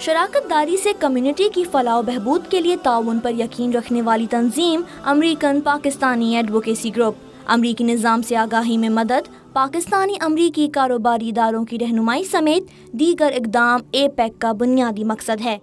शराकत दारी से कम्युनिटी की फलाह बहबूद के लिए ताउन पर यकीन रखने वाली तंजीम अमरीकन पाकिस्तानी एडवोकेसी ग्रुप। अमरीकी निज़ाम से आगाही में मदद, पाकिस्तानी अमरीकी कारोबारी इदारों की रहनुमाई समेत दीगर इक़दाम APEC का बुनियादी मकसद है।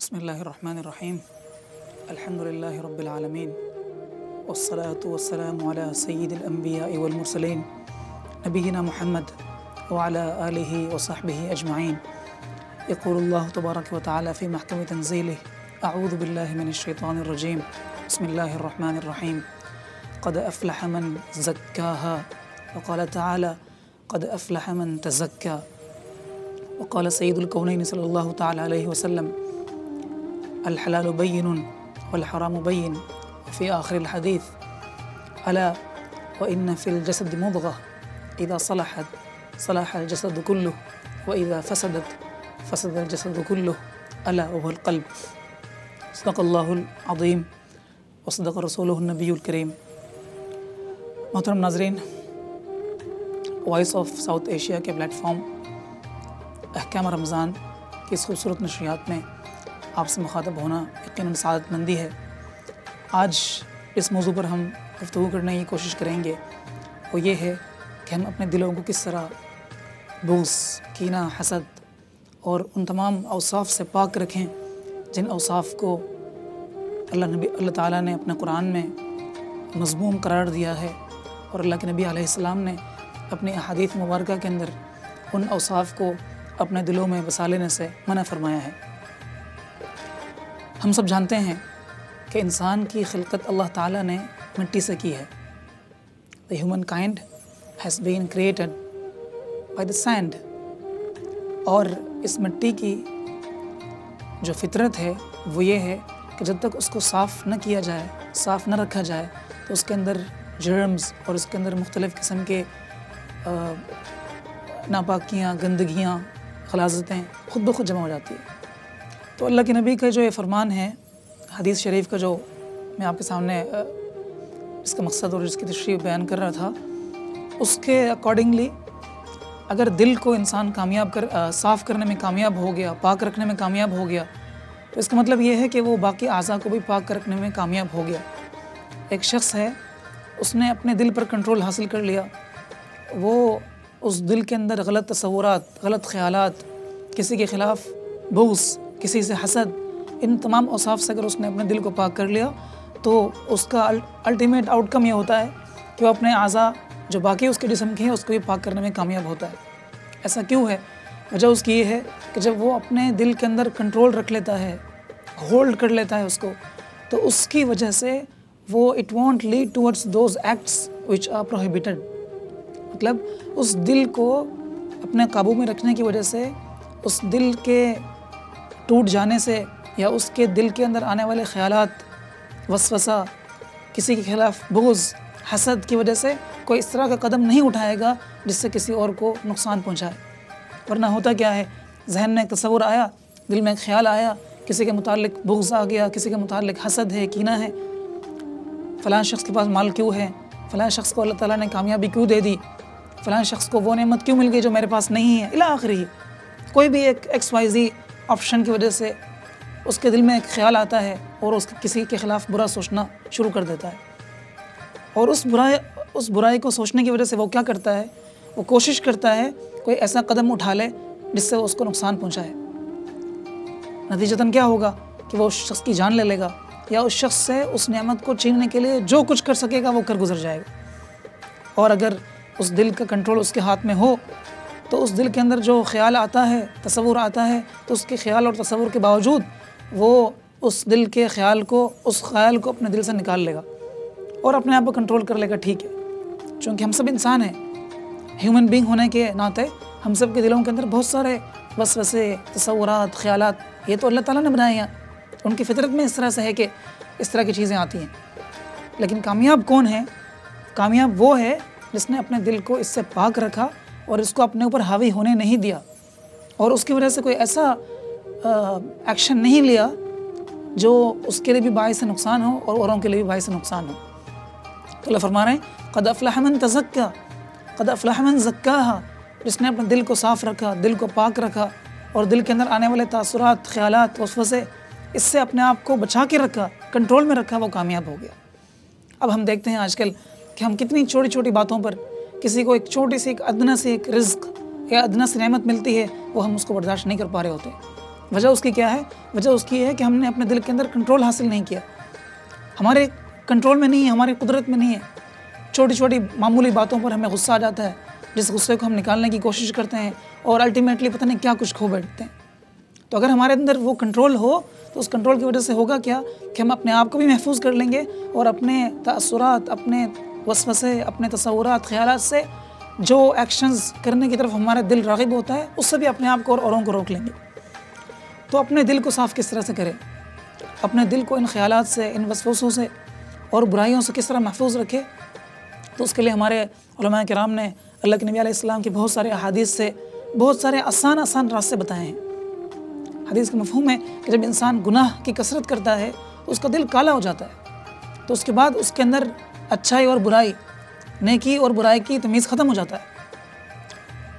बिस्मिल्लाहिर्रहमानिर्रहीम अल्हम्दुलिल्लाहि रब्बिल आलमीन वस्सलातु वस्सलामु अला सय्यिदिल अंबिया'i वल मुरसलीन नबीना मुहम्मद व अला आलिहि व सहबिहि अजमईन। यक़ूलुल्लाहु तबारक व तआला फ़ी महकम तंज़ीलिहि अऊज़ु बिल्लाहि मिनश शैतानिर रजीम बिस्मिल्लाहिर्रहमानिर्रहीम क़द अफ़लह मन ज़क्काहा व क़ाल तआला क़द अफ़लह मन तज़क्का व क़ाल सय्यिदुल कौनैन सल्लल्लाहु तआला अलैहि वसल्लम अल हलालु बय्यिनुन वल हरामु बय्यिन फ़ी आख़िरिल हदीस अला व इन्न फ़िल जसदि मुद्ग़ह इज़ा सलहत सलहल जसदु कुल्लुहु व इज़ा फ़सदत फ़सदल जसदु कुल्लुहु अला वहुल क़ल्ब। सदक़ल्लाहुल अज़ीम व सदक़ रसूलुहुन नबियुल करीम। मोहतरम नाज़रीन, वॉइस ऑफ साउथ एशिया के प्लेटफॉर्म अहकाम रमज़ान की इस खूबसूरत नशरियात में आपसे मुखातब होना यकीनन सआदतमंदी है। आज इस मौजू पर हम गुफ्तगू करने की कोशिश करेंगे, वो ये है कि हम अपने दिलों को किस तरह बुग़्ज़, कीना, हसद और उन तमाम औसाफ़ से पाक रखें जिन औसाफ़ को अल्लाह ताला ने अपने कुरान में मज़मूम करार दिया है और अल्लाह के नबी अलैहिस्सलाम ने अपनी अहादीथ मुबारका के अंदर उन औसाफ़ को अपने दिलों में बसा लेने से मना फरमाया है। हम सब जानते हैं कि इंसान की खिलकत अल्लाह ताला ने मिट्टी से की है। The human kind has been created by the sand. और इस मिट्टी की जो फितरत है वो ये है कि जब तक उसको साफ़ न किया जाए, साफ़ न रखा जाए, तो उसके अंदर जर्म्स और उसके अंदर मुख्तलिफ़ किस्म के नापाकियाँ, गंदगियाँ, ग़लाज़तें ख़ुद ब खुद जमा हो जाती है। तो अल्लाह के नबी का जो ये फ़रमान है, हदीस शरीफ का जो मैं आपके सामने इसका मकसद और इसकी तशरीह बयान कर रहा था, उसके अकॉर्डिंगली अगर दिल को इंसान साफ़ करने में कामयाब हो गया, पाक रखने में कामयाब हो गया, तो इसका मतलब ये है कि वो बाकी आज़ा को भी पाक रखने में कामयाब हो गया। एक शख्स है, उसने अपने दिल पर कंट्रोल हासिल कर लिया, वो उस दिल के अंदर गलत तसव्वुरात, गलत ख़यालात, किसी के ख़िलाफ़ बुग़्ज़, किसी से हसद, इन तमाम औसाफ़ से अगर उसने अपने दिल को पाक कर लिया, तो उसका अल्टीमेट आउटकम ये होता है कि वो अपने आज़ा जो बाकी उसके जिस्म के हैं उसको भी पाक करने में कामयाब होता है। ऐसा क्यों है? वजह उसकी ये है कि जब वो अपने दिल के अंदर कंट्रोल रख लेता है, होल्ड कर लेता है उसको, तो उसकी वजह से वो it won't lead towards those acts which are prohibited. मतलब उस दिल को अपने काबू में रखने की वजह से, उस दिल के टूट जाने से या उसके दिल के अंदर आने वाले ख़यालात, वसवसा, किसी के ख़िलाफ़ बुग़्ज़, हसद की वजह से कोई इस तरह का कदम नहीं उठाएगा जिससे किसी और को नुकसान पहुंचाए। वरना होता क्या है, जहन में एक तसव्वुर आया, दिल में एक ख़्याल आया, किसी के मुताल्लिक़ बुग़्ज़ आ गया, किसी के मुताल्लिक़ हसद है, कीना है, फ़लाँ शख्स के पास माल क्यों है, फ़लाँ शख्स को अल्लाह ताला ने कामयाबी क्यों दे दी, फ़लाँ शख्स को वो नेमत क्यों मिल गई जो मेरे पास नहीं है, इला आखिरी। कोई भी एक XYZ ऑप्शन की वजह से उसके दिल में एक ख़्याल आता है और उसके किसी के ख़िलाफ़ बुरा सोचना शुरू कर देता है। और उस बुराई को सोचने की वजह से वो क्या करता है, वो कोशिश करता है कोई ऐसा कदम उठा ले जिससे वो उसको नुकसान पहुंचाए। नतीजतन क्या होगा कि वो उस शख्स की जान ले लेगा या उस शख्स से उस नेमत को छीनने के लिए जो कुछ कर सकेगा वो कर गुजर जाएगा। और अगर उस दिल का कंट्रोल उसके हाथ में हो तो उस दिल के अंदर जो ख़्याल आता है, तसव्वुर आता है, तो उसके ख़्याल और तसव्वुर के बावजूद वो उस दिल के ख़्याल को, उस ख़्याल को अपने दिल से निकाल लेगा और अपने आप को कंट्रोल कर लेगा। ठीक है, चूँकि हम सब इंसान हैं ह्यूमन बीइंग होने के नाते हम सब के दिलों के अंदर बहुत सारे वसवसे, तसव्वुरात, ख्यालात, ये तो अल्लाह ताला ने बनाए हैं, उनकी फितरत में इस तरह से है कि इस तरह की चीज़ें आती हैं। लेकिन कामयाब कौन है? कामयाब वो है जिसने अपने दिल को इससे पाक रखा और इसको अपने ऊपर हावी होने नहीं दिया और उसकी वजह से कोई ऐसा एक्शन नहीं लिया जो उसके लिए भी बाइस नुकसान हो और औरों के लिए भी बाइस नुकसान हो। तो अल्लाह फरमा रहे हैं क़द अफ़लह मन तज़क्का, क़द अफ़लह मन ज़क्काहा, जिसने अपने दिल को साफ़ रखा, दिल को पाक रखा और दिल के अंदर आने वाले तासुरात, ख्यालात, वसवसे, इससे अपने आप को बचा के रखा, कंट्रोल में रखा, वो कामयाब हो गया। अब हम देखते हैं आजकल कि हम कितनी छोटी छोटी बातों पर किसी को एक छोटी सी, एक अदना सी एक रिज़्क़ या अदना सी नेमत मिलती है, वो हम उसको बर्दाश्त नहीं कर पा रहे होते। वजह उसकी क्या है? वजह उसकी है कि हमने अपने दिल के अंदर कंट्रोल हासिल नहीं किया, हमारे कंट्रोल में नहीं है, हमारी कुदरत में नहीं है। छोटी छोटी मामूली बातों पर हमें गुस्सा आ जाता है, जिस गुस्से को हम निकालने की कोशिश करते हैं और अल्टीमेटली पता नहीं क्या कुछ खो बैठते हैं। तो अगर हमारे अंदर वो कंट्रोल हो तो उस कंट्रोल की वजह से होगा क्या कि हम अपने आप को भी महफूज कर लेंगे और अपने तासुरात, अपने वसवसे, अपने तसव्वुरात, ख्यालात से जो एक्शंस करने की तरफ हमारा दिल राग़िब होता है उससे भी अपने आप को और औरों को रोक लेंगे। तो अपने दिल को साफ़ किस तरह से करें? अपने दिल को इन ख्यालात से, इन वसवसों से और बुराइयों से किस तरह महफूज रखें? तो उसके लिए हमारे उलमा किराम ने अल्लाह के नबी अलैहिस्सलाम की बहुत सारे अहादीस से बहुत सारे आसान आसान रास्ते बताए हैं। हदीस का मफ़हूम है कि जब इंसान गुनाह की कसरत करता है तो उसका दिल काला हो जाता है, तो उसके बाद उसके अंदर अच्छाई और बुराई, नेकी और बुराई की तमीज़ ख़त्म हो जाता है।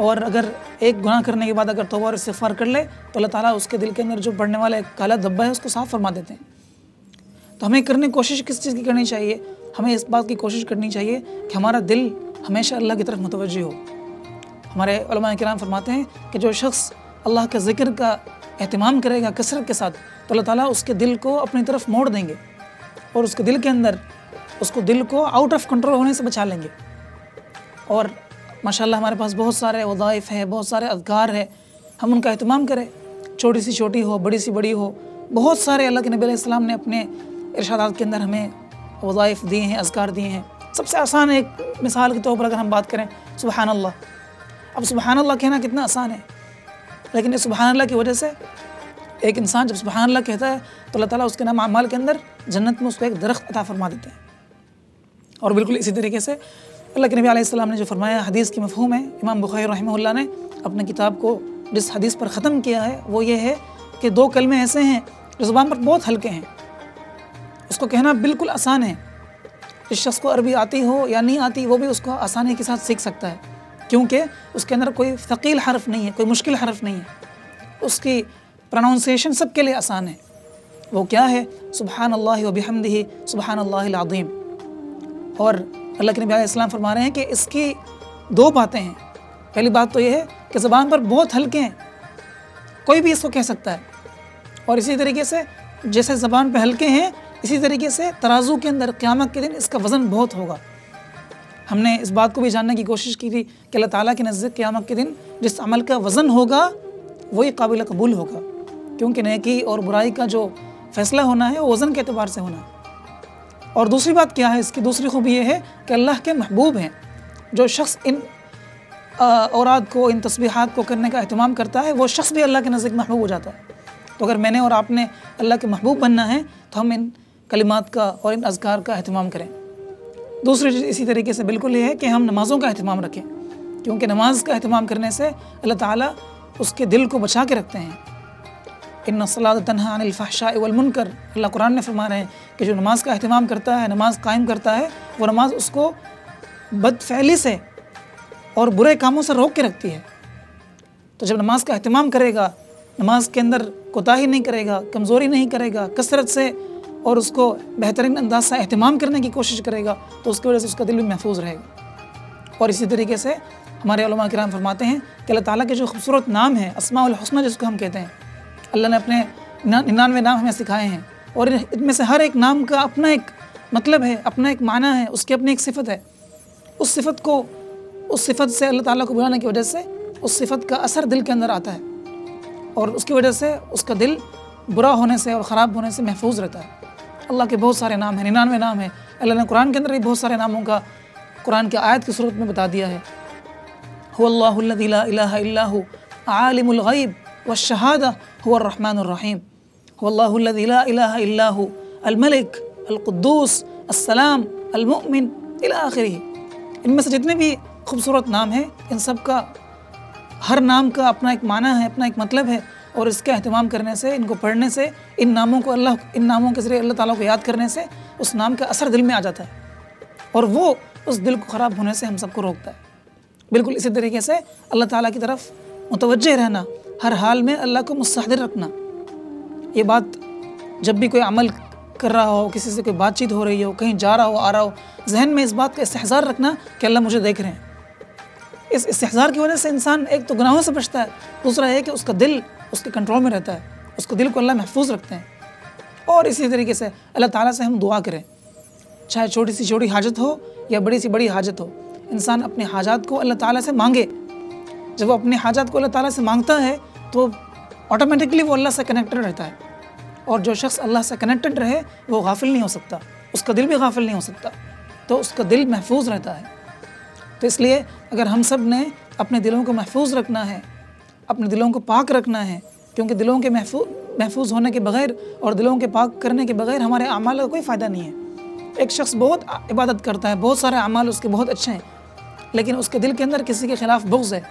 और अगर एक गुनाह करने के बाद अगर तौबा और इस्तिग़फ़ार कर ले तो अल्लाह ताला उसके दिल के अंदर जो पड़ने वाला एक काला धब्बा है उसको साफ़ फरमा देते हैं। तो हमें करने की कोशिश किस चीज़ की करनी चाहिए? हमें इस बात की कोशिश करनी चाहिए कि हमारा दिल हमेशा अल्लाह की तरफ मुतवज्जि हो। हमारे उलमा किराम फरमाते हैं कि जो शख्स अल्लाह के ज़िक्र का एहतमाम करेगा कसरत के साथ तो अल्लाह ताला उसके दिल को अपनी तरफ मोड़ देंगे और उसके दिल के अंदर उसको दिल को आउट ऑफ कंट्रोल होने से बचा लेंगे। और माशाल्लाह हमारे पास बहुत सारे वज़ाइफ़ हैं, बहुत सारे अज़कार हैं, हम उनका एहतमाम करें, छोटी सी छोटी हो, बड़ी सी बड़ी हो। बहुत सारे अल्लाह के नबी अलैहिस्सलाम ने अपने इरशादात के अंदर हमें वज़ाइफ़ दिए हैं, अज़कार दिए हैं। सबसे आसान एक मिसाल के तौर पर अगर हम बात करें सुबहान अल्लाह। अब सुबहान अल्लाह कहना कितना आसान है, लेकिन इस सुबहान अल्लाह की वजह से एक इंसान जब सुबहान अल्लाह कहता है तो अल्लाह ताला उसके नाम अमाल के अंदर जन्नत में उसको एक दरख्त अता फरमा देते हैं। और बिल्कुल इसी तरीके से अल्लाह के नबी अलैहिस्सलाम ने जो फरमाया, हदीस की मफ़हूम है, इमाम बुखारी रहमहुल्लाह ने अपने किताब को जिस हदीस पर ख़त्म किया है वो ये है कि दो कलमे ऐसे हैं जो ज़ुबान पर बहुत हल्के हैं, उसको कहना बिल्कुल आसान है। जिस शख्स को अरबी आती हो या नहीं आती वो भी उसको आसानी के साथ सीख सकता है, क्योंकि उसके अंदर कोई थकील हरफ नहीं है, कोई मुश्किल हरफ नहीं है, उसकी प्रोनाउंसिएशन सबके लिए आसान है। वो क्या है? सुबहान अल्लाह व बिहम्दिही सुबहान अल्लाहिल अज़ीम। और अल्लाह के नबी अलैहिस्सलाम फरमा रहे हैं कि इसकी दो बातें हैं। पहली बात तो ये है कि ज़बान पर बहुत हल्के हैं, कोई भी इसको कह सकता है। और इसी तरीके से जैसे ज़बान पर हल्के हैं इसी तरीके से तराजू के अंदर क़यामत के दिन इसका वज़न बहुत होगा। हमने इस बात को भी जानने की कोशिश की थी कि अल्लाह ताला के नज़दीक क़यामत के दिन जिस अमल का वज़न होगा वही काबिल कबूल होगा, क्योंकि नेकी और बुराई का जो फ़ैसला होना है वो वज़न के एतबार से होना है। और दूसरी बात क्या है? इसकी दूसरी खूबी ये है कि अल्लाह के महबूब हैं। जो शख्स इन औरात को, इन तस्बीहात को करने का एहतमाम करता है वो शख्स भी अल्लाह के नज़दीक महबूब हो जाता है। तो अगर मैंने और आपने अल्लाह के महबूब बनना है तो हम इन कलिमात का और इन अज़कार का एहतमाम करें। दूसरी चीज़ इसी तरीके से बिल्कुल ये है कि हम नमाज़ों का एहतमाम रखें, क्योंकि नमाज का एहतमाम करने से अल्लाह ताला उसके दिल को बचा के रखते हैं। इन्ना सलात तन्हा अनिल फ़हशाइ वल मुनकर, अल्लाह कुरान में फरमा रहे हैं कि जो नमाज का एहतमाम करता है, नमाज कायम करता है, वो नमाज उसको बदफ़ैली से और बुरे कामों से रोक के रखती है। तो जब नमाज का एहतमाम करेगा, नमाज के अंदर कोताही नहीं करेगा, कमज़ोरी नहीं करेगा, कसरत से और उसको बेहतरीन अंदाज से एहतमाम करने की कोशिश करेगा, तो उसकी वजह से उसका दिल भी महफूज रहेगा। और इसी तरीके से हमारे उलमा किराम फरमाते हैं कि अल्लाह ताला के जो खूबसूरत नाम हैं, अस्माउल हुस्ना जिसको हम कहते हैं, अल्लाह ने अपने 99 नाम हमें सिखाए हैं और इनमें से हर एक नाम का अपना एक मतलब है, अपना एक माना है, उसकी अपनी एक सिफ़त है। उस सिफ़त से अल्लाह ताला को बुलाने की वजह से उस सिफ़त का असर दिल के अंदर आता है और उसकी वजह से उसका दिल बुरा होने से और ख़राब होने से महफूज रहता है। अल्लाह के बहुत सारे नाम हैं, 99 नाम हैं। अल्लाह ने कुरान के अंदर भी बहुत सारे नामों का कुरान की आयत की सूरत में बता दिया है। हुवल्लाहुल्लज़ी ला इलाहा इल्ला हु आलिमुल गैब वश्शहादा हुवर रहमानुर रहीम, हुवल्लाहुल्लज़ी ला इलाहा इल्ला हु अल मलिक अल कुद्दूस अस्सलाम अल मुमिन इला आखिरिह। इनमें से जितने भी खूबसूरत नाम हैं, इन सब का हर नाम का अपना एक माना है, अपना एक मतलब है, और इसका अहतमाम करने से, इनको पढ़ने से, इन नामों के ज़रिए अल्लाह ताला को याद करने से उस नाम का असर दिल में आ जाता है और वो उस दिल को ख़राब होने से हम सबको रोकता है। बिल्कुल इसी तरीके से अल्लाह ताला की तरफ मुतवज्जे रहना, हर हाल में अल्लाह को मुस्तहदिर रखना। ये बात जब भी कोई अमल कर रहा हो, किसी से कोई बातचीत हो रही हो, कहीं जा रहा हो, आ रहा हो, जहन में इस बात का इस्तेहज़ार रखना कि अल्लाह मुझे देख रहे हैं। इस इस्तेहज़ार की वजह से इंसान एक तो गुनाहों से बचता है, दूसरा है कि उसका दिल उसके कंट्रोल में रहता है, उसको दिल को अल्लाह महफूज रखते हैं। और इसी तरीके से अल्लाह ताला से हम दुआ करें, चाहे छोटी सी छोटी हाजत हो या बड़ी सी बड़ी हाजत हो, इंसान अपने हाजात को अल्लाह ताला से मांगे। जब वो अपने हाजात को अल्लाह ताला से मांगता है तो ऑटोमेटिकली वो अल्लाह से कनेक्टेड रहता है, और जो शख्स अल्लाह से कनेक्टेड रहे वो गाफिल नहीं हो सकता, उसका दिल भी गाफिल नहीं हो सकता, तो उसका दिल महफूज रहता है। तो इसलिए अगर हम सब ने अपने दिलों को महफूज रखना है, अपने दिलों को पाक रखना है, क्योंकि दिलों के महफूज होने के बग़ैर और दिलों के पाक करने के बग़ैर हमारे अमाल का कोई फ़ायदा नहीं है। एक शख्स बहुत इबादत करता है, बहुत सारे अमाल उसके बहुत अच्छे हैं, लेकिन उसके दिल के अंदर किसी के ख़िलाफ़ बुग़्ज़ है,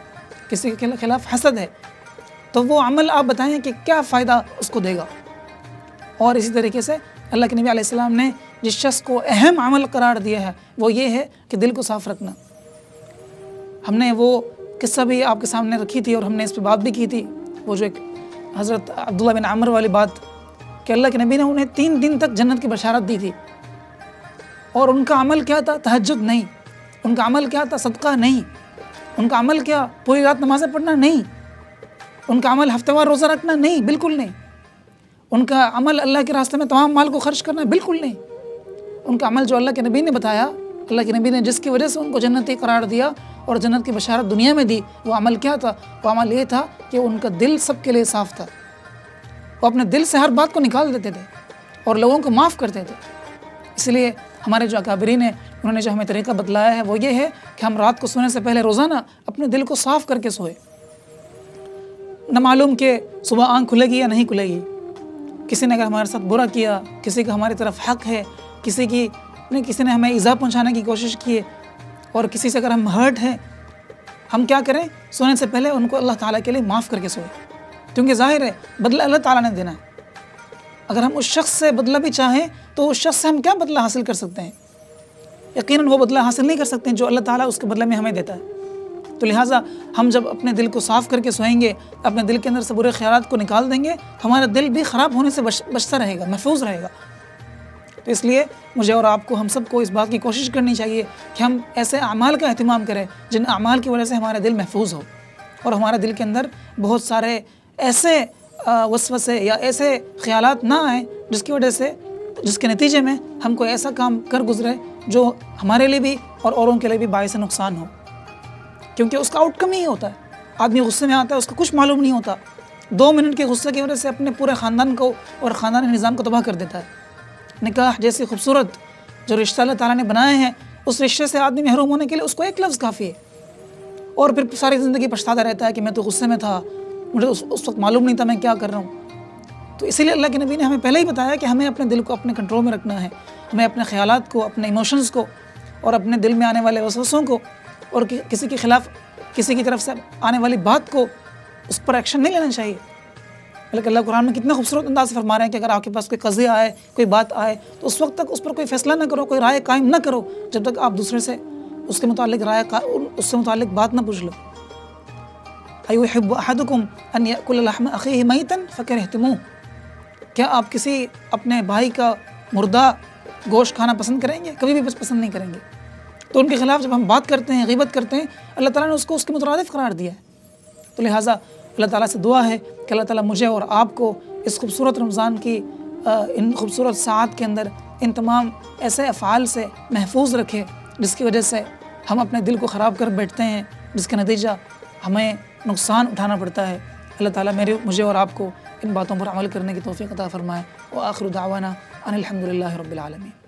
किसी के ख़िलाफ़ हसद है, तो वो अमल आप बताएं कि क्या फ़ायदा उसको देगा। और इसी तरीके से अल्लाह के नबी अलैहिस्सलाम ने जिस शख्स को अहम अमल करार दिया है वो ये है कि दिल को साफ़ रखना। हमने वो किस्सा भी आपके सामने रखी थी और हमने इस पर बात भी की थी, वो जो एक हज़रत अब्दुल्ला बिन आमिर वाली बात कि अल्लाह के नबी ने उन्हें 3 दिन तक जन्नत की बशारत दी थी, और उनका अमल क्या था? तहज्जुद नहीं, उनका अमल क्या था? सदका नहीं, उनका अमल क्या पूरी रात नमाज़ें पढ़ना नहीं, उनका अमल हफ्तेवार रोज़ा रखना नहीं, बिल्कुल नहीं, उनका अमल अल्लाह के रास्ते में तमाम माल को खर्च करना बिल्कुल नहीं। उनका अमल जो अल्लाह के नबी ने बताया, अल्लाह के नबी ने जिसकी वजह से उनको जन्नती करार दिया और जन्नत की बशारत दुनिया में दी, वो अमल क्या था? वो अमल ये था कि उनका दिल सबके लिए साफ़ था, वो अपने दिल से हर बात को निकाल देते थे और लोगों को माफ़ करते थे। इसलिए हमारे जो अकाबरीन हैं उन्होंने जो हमें तरीक़ा बतलाया है वो ये है कि हम रात को सोने से पहले रोज़ाना अपने दिल को साफ़ करके सोए। न मालूम कि सुबह आँख खुलेगी या नहीं खुलेगी, किसी ने अगर हमारे साथ बुरा किया, किसी का हमारी तरफ हक़ है, किसी ने हमें ईज़ा पहुँचाने की कोशिश की है, और किसी से अगर हम हर्ट हैं, हम क्या करें? सोने से पहले उनको अल्लाह ताला के लिए माफ़ करके सोए, क्योंकि ज़ाहिर है बदला अल्लाह ताला ने देना है। अगर हम उस शख्स से बदला भी चाहें तो उस शख्स से हम क्या बदला हासिल कर सकते हैं? यकीनन वो बदला हासिल नहीं कर सकते हैं जो अल्लाह ताला उसके बदले में हमें देता है। तो लिहाजा हम जब अपने दिल को साफ़ करके सोएंगे, अपने दिल के अंदर से बुरे ख़यालात को निकाल देंगे, हमारा दिल भी ख़राब होने से बचता रहेगा, महफूज रहेगा। तो इसलिए मुझे और आपको, हम सबको इस बात की कोशिश करनी चाहिए कि हम ऐसे अमाल का एहतिमाम करें जिन अमाल की वजह से हमारा दिल महफूज हो और हमारे दिल के अंदर बहुत सारे ऐसे वसवसे या ऐसे ख़यालात ना आए जिसके नतीजे में हम कोई ऐसा काम कर गुजरे जो हमारे लिए भी और औरों के लिए भी बाइस नुकसान हो, क्योंकि उसका आउटकम ही होता है। आदमी गुस्से में आता है, उसको कुछ मालूम नहीं होता, 2 मिनट के गुस्से की वजह से अपने पूरे ख़ानदान को और ख़ानदानी निज़ाम को तबाह कर देता है। निकाह जैसी खूबसूरत जो रिश्ता अल्लाह ताला ने बनाए हैं, उस रिश्ते से आदमी महरूम होने के लिए उसको एक लफ्ज़ काफ़ी है, और फिर सारी ज़िंदगी पछताता रहता है कि मैं तो गुस्से में था, मुझे उस वक्त मालूम नहीं था मैं क्या कर रहा हूँ। तो इसीलिए अल्लाह के नबी ने हमें पहले ही बताया कि हमें अपने दिल को अपने कंट्रोल में रखना है, हमें अपने ख़यालात को, अपने इमोशंस को और अपने दिल में आने वाले वसवसों को और किसी के ख़िलाफ़, किसी की तरफ से आने वाली बात को, उस पर एक्शन नहीं लेना चाहिए। बल्कि अल्लाह कुरान में कितना खूबसूरत अंदाज़ से फरमा रहे हैं कि अगर आपके पास कोई क़ज़िया आए, कोई बात आए, तो उस वक्त तक उस पर कोई फ़ैसला ना करो, कोई राय कायम ना करो जब तक आप दूसरे से उसके मुतालिक बात ना पूछ लो। अयुहिब्बु अहदुकुम अन याकुल लहम अख़ीहि मैतन फ़करिहतमूह, क्या आप किसी अपने भाई का मुर्दा गोश्त खाना पसंद करेंगे? कभी भी बस पसंद नहीं करेंगे। तो उनके ख़िलाफ़ जब हम बात करते हैं, ग़ीबत करते हैं, अल्लाह ताला ने उसको उसके मुतरादिफ़ करार दिया है। तो लिहाजा अल्लाह ताला से दुआ है कि अल्लाह ताला मुझे और आपको इस खूबसूरत रमज़ान की इन खूबसूरत साआत के अंदर इन तमाम ऐसे अफ़आल से महफूज रखे जिसकी वजह से हम अपने दिल को ख़राब कर बैठते हैं, जिसका नतीजा हमें नुकसान उठाना पड़ता है। अल्लाह ताला मुझे और आपको इन बातों पर अमल करने की तौफ़ीक़ अता फ़रमाए। व आखिरु दावाना अनिल हम्दुलिल्लाहि रब्बिल आलमीन।